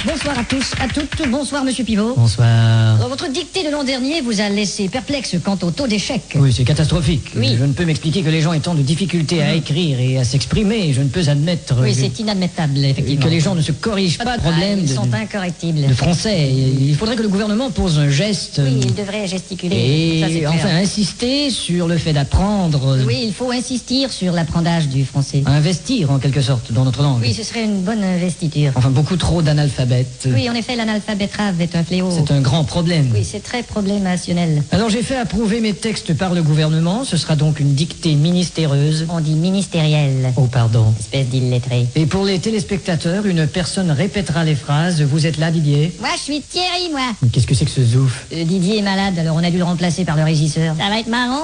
Bonsoir à tous, à toutes. Bonsoir, monsieur Pivot. Bonsoir. Alors, votre dictée de l'an dernier vous a laissé perplexe quant au taux d'échec. Oui, c'est catastrophique. Oui. Je ne peux m'expliquer que les gens aient tant de difficultés à écrire et à s'exprimer. Je ne peux admettre Oui, c'est inadmettable, effectivement. que les gens ne se corrigent pas de problème Ils sont incorrectibles. de français. Il faudrait que le gouvernement pose un geste Oui, il devrait gesticuler. Ça, c'est et clair. enfin insister sur le fait d'apprendre, Oui, il faut insister sur l'apprentissage du français. investir en quelque sorte dans notre langue. Oui, ce serait une bonne investiture. Enfin, beaucoup trop d'analphabètes. Oui, en effet, l'analphabétrave est un fléau. C'est un grand problème. Oui, c'est très problémationnel. Alors j'ai fait approuver mes textes par le gouvernement. Ce sera donc une dictée ministéreuse. On dit ministériel. Oh, pardon. Espèce d'illettré. Et pour les téléspectateurs, une personne répétera les phrases. Vous êtes là, Didier? Moi, je suis Thierry, moi. Qu'est-ce que c'est que ce zouf? Didier est malade, alors on a dû le remplacer par le régisseur. Ça va être marrant.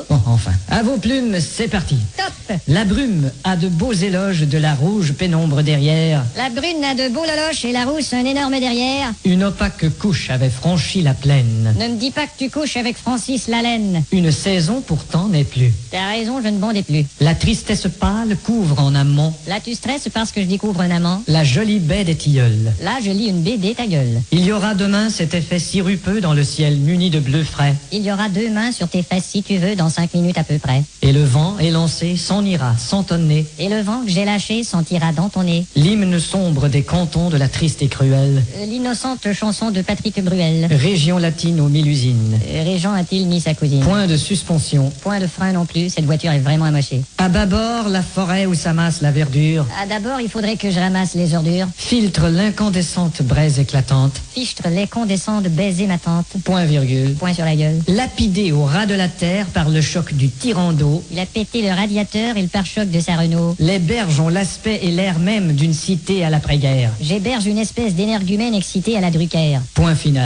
Bon, enfin. À vos plumes, c'est parti. Top. La brume a de beaux éloges de la rouge pénombre derrière. La brune a de beaux loloches et la rousse un énorme derrière. Une opaque couche avait franchi la plaine. Ne me dis pas que tu couches avec Francis Lalaine. Une saison pourtant n'est plus. T'as raison, je ne bondais plus. La tristesse pâle couvre en amont Là, tu stresses parce que je découvre un amant. la jolie baie des tilleuls. Là, je lis une BD, ta gueule. Il y aura demain cet effet sirupeux dans le ciel muni de bleu frais. Il y aura 2 mains sur tes fesses si tu veux, dans 5 minutes à peu près. Et le vent élancé s'en ira sans tonner. Et le vent que j'ai lâché sentira dans ton nez. L'hymne sombre des cantons de la triste et cruelle L'innocente chanson de Patrick Bruel. région latine aux 1000 usines. Régent a-t-il mis sa cousine? Point de suspension. Point de frein non plus, cette voiture est vraiment amochée. À bâbord, la forêt où s'amasse la verdure Ah, d'abord, il faudrait que je ramasse les ordures. filtre l'incandescente braise éclatante. Fichtre les condescends de baiser ma tante. Point virgule. Point sur la gueule. Lapidé au ras de la terre par le choc du tyran d'eau, Il a pété le radiateur et le pare-choc de sa Renault. les berges ont l'aspect et l'air même d'une cité à l'après-guerre. J'héberge une espèce d'énergumène excité à la Drucker. Point final.